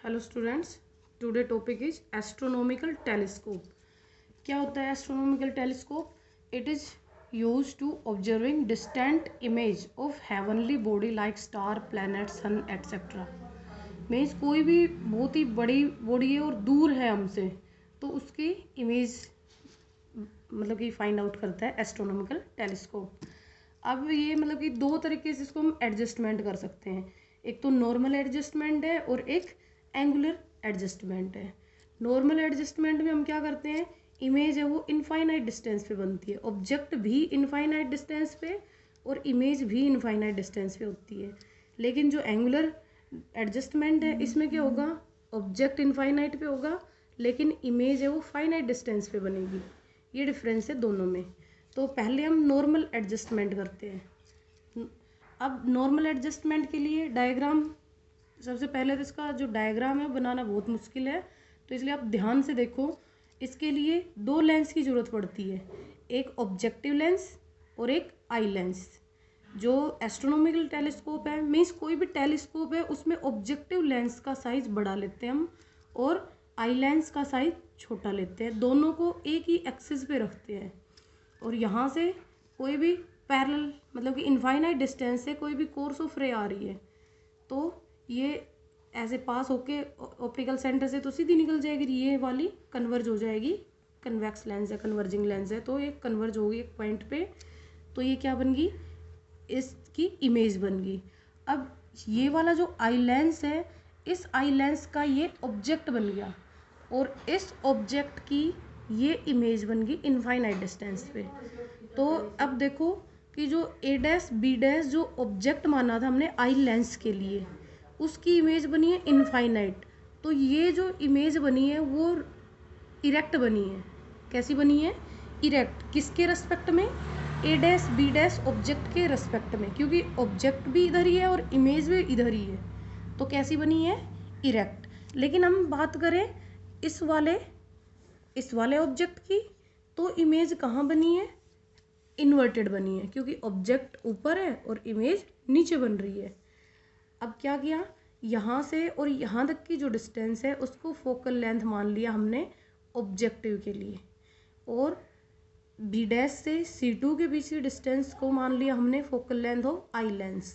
Hello students, today topic is astronomical telescope. क्या होता है astronomical telescope? It is use to observing distant image of heavenly body like star, planet, sun etcetera. Means कोई भी बहुत ही बड़ी body है और दूर है हमसे, तो उसकी इमेज मतलब कि फाइंड आउट करता है एस्ट्रोनॉमिकल टेलीस्कोप। अब ये मतलब कि दो तरीके से इसको हम एडजस्टमेंट कर सकते हैं। एक तो नॉर्मल एडजस्टमेंट है और एक एंगुलर एडजस्टमेंट है। नॉर्मल एडजस्टमेंट में हम क्या करते हैं, इमेज है वो इनफाइनाइट डिस्टेंस पे बनती है, ऑब्जेक्ट भी इनफाइनाइट डिस्टेंस पे और इमेज भी इनफाइनाइट डिस्टेंस पे होती है। लेकिन जो एंगुलर एडजस्टमेंट है इसमें क्या होगा, ऑब्जेक्ट इनफाइनाइट पे होगा लेकिन इमेज है वो फाइनाइट डिस्टेंस पे बनेगी। ये डिफरेंस है दोनों में। तो पहले हम नॉर्मल एडजस्टमेंट करते हैं। अब नॉर्मल एडजस्टमेंट के लिए डायग्राम, सबसे पहले तो इसका जो डायग्राम है बनाना बहुत मुश्किल है, तो इसलिए आप ध्यान से देखो। इसके लिए दो लेंस की ज़रूरत पड़ती है, एक ऑब्जेक्टिव लेंस और एक आई लेंस। जो एस्ट्रोनॉमिकल टेलीस्कोप है, मीन्स कोई भी टेलीस्कोप है, उसमें ऑब्जेक्टिव लेंस का साइज बड़ा लेते हैं हम और आई लेंस का साइज छोटा लेते हैं। दोनों को एक ही एक्सिस पे रखते हैं और यहाँ से कोई भी पैरेलल मतलब कि इनफाइनाइट डिस्टेंस से कोई भी कोर्स ऑफ रे आ रही है तो ये ऐसे पास होके ऑप्टिकल सेंटर से तो सीधी निकल जाएगी, ये वाली कन्वर्ज हो जाएगी। कन्वेक्स लेंस है, कन्वर्जिंग लेंस है, तो ये कन्वर्ज होगी एक पॉइंट पे, तो ये क्या बन गई, इसकी इमेज बन गई। अब ये वाला जो आई लेंस है, इस आई लेंस का ये ऑब्जेक्ट बन गया और इस ऑब्जेक्ट की ये इमेज बन गई इनफाइनाइट डिस्टेंस पे। तो अब देखो कि जो ए डैश बी डैश जो ऑब्जेक्ट माना था हमने आई लेंस के लिए, उसकी इमेज बनी है इनफाइनाइट। तो ये जो इमेज बनी है वो इरेक्ट बनी है। कैसी बनी है? इरेक्ट। किसके रेस्पेक्ट में? A dash B dash object के रेस्पेक्ट में, क्योंकि ऑब्जेक्ट भी इधर ही है और इमेज भी इधर ही है। तो कैसी बनी है? इरेक्ट। लेकिन हम बात करें इस वाले ऑब्जेक्ट की, तो इमेज कहाँ बनी है? इन्वर्टेड बनी है, क्योंकि ऑब्जेक्ट ऊपर है और इमेज नीचे बन रही है। अब क्या किया, यहाँ से और यहाँ तक की जो डिस्टेंस है उसको फोकल लेंथ मान लिया हमने ऑब्जेक्टिव के लिए, और बी डैश से C2 के बीच की डिस्टेंस को मान लिया हमने focal length of eye lens.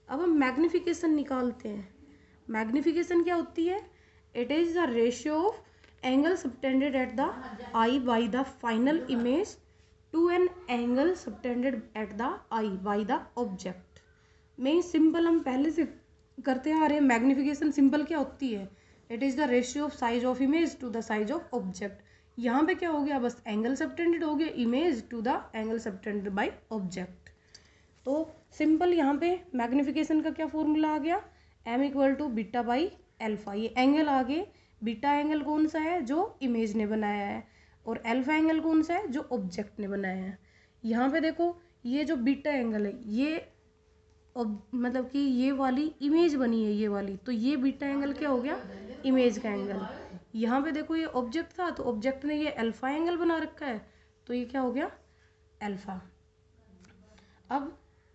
अब हम मैग्निफिकेशन निकालते हैं। मैग्निफिकेशन क्या होती है? It is the ratio of angle subtended at the eye by the final image to an angle subtended at the eye by the object. में simple हम पहले से करते आ रहे हैं। मैग्निफिकेशन सिंपल क्या होती है? It is the ratio of size of image to the size of object. यहाँ पे क्या हो गया, बस एंगल सबटेंडेड हो गया image to the angle subtended by object. तो सिंपल यहाँ पे मैग्निफिकेशन का क्या फॉर्मूला आ गया, m equal to beta by alpha. ये एंगल आगे, बीटा एंगल कौन सा है? जो इमेज ने बनाया है, और एल्फा एंगल कौन सा है? जो ऑब्जेक्ट ने बनाया है। यहाँ पे देखो ये जो बीटा एंगल है ये मतलब कि ये वाली इमेज बनी है ये वाली, तो ये बीटा एंगल क्या हो गया? इमेज का एंगल। यहाँ पे देखो ये ऑब्जेक्ट था तो ऑब्जेक्ट ने ये अल्फा एंगल बना रखा है, तो ये क्या हो गया? अल्फा। अब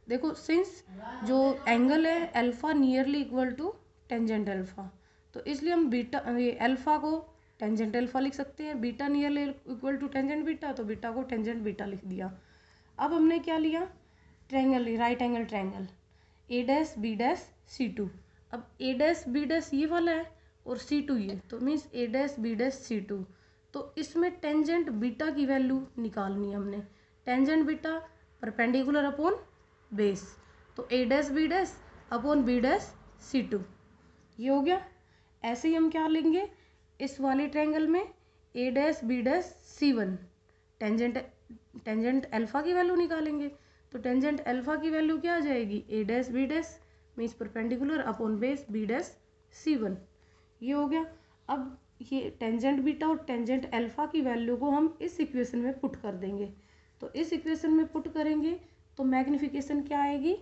देखो सिंस जो एंगल है alpha nearly equal to tangent alpha, तो इसलिए हम बीटा ये अल्फा को टेंजेंट अल्फा लिख सकते हैं, beta nearly equal to tangent beta, तो बीटा को टेंजेंट बीटा लिख दिया। अब हमने क्या लिया? Triangle, right angle triangle, A dash B dash C2। अब ए डैश बी डैश ये वाला है और C2 ये, तो मीन्स ए डैश बी डैश C2। तो इसमें टेंजेंट बीटा की वैल्यू निकालनी है हमने। Tangent beta perpendicular upon base, तो A dash B dash upon B dash C2 ये हो गया। ऐसे ही हम क्या लेंगे इस वाले ट्रायंगल में, A dash B dash C1, tangent alpha की वैल्यू निकालेंगे, तो टेंजेंट अल्फा की वैल्यू क्या आ जाएगी? A dash B dash means perpendicular upon base B dash C1 ये हो गया। अब ये टेंजेंट बीटा और टेंजेंट अल्फा की वैल्यू को हम इस इक्वेशन में पुट कर देंगे। तो इस इक्वेशन में पुट करेंगे तो मैग्निफिकेशन क्या आएगी?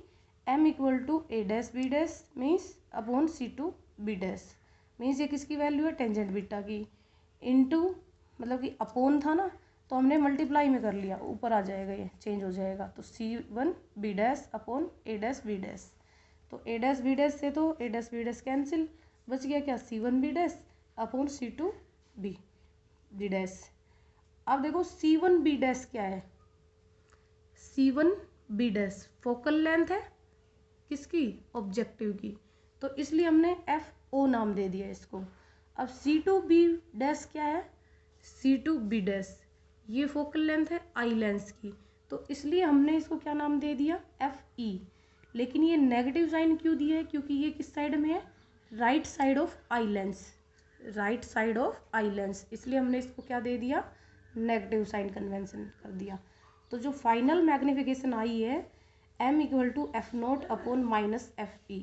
m equal to A dash B dash means upon C2 B dash, means ये किसकी वैल्यू है? टेंजेंट बीटा की, इनटू मतलब कि अपॉन था ना तो हमने मल्टीप्लाई में कर लिया, ऊपर आ जाएगा ये चेंज हो जाएगा, तो C1 बी डैश अपॉन ए डैश बी डैश। तो ए डैश बी डैश से तो A dash B dash cancel, बच गया क्या, C1b dash upon C2b D dash. अब देखो C1b डैश क्या है, C1b डैश फोकल लेंथ है किसकी, ऑब्जेक्टिव की, तो इसलिए हमने FO नाम दे दिया इसको। अब C2b डैश क्या है, C2b डैश ये फोकल लेंथ है आई लेंस की, तो इसलिए हमने इसको क्या नाम दे दिया, FE। लेकिन ये नेगेटिव साइन क्यों दिया है, क्योंकि ये किस साइड में है, right side of eye lens, right side of eye lens, इसलिए हमने इसको क्या दे दिया, नेगेटिव साइन कन्वेंशन कर दिया। तो जो फाइनल मैग्निफिकेशन आई है M = F0 अपॉन -FE।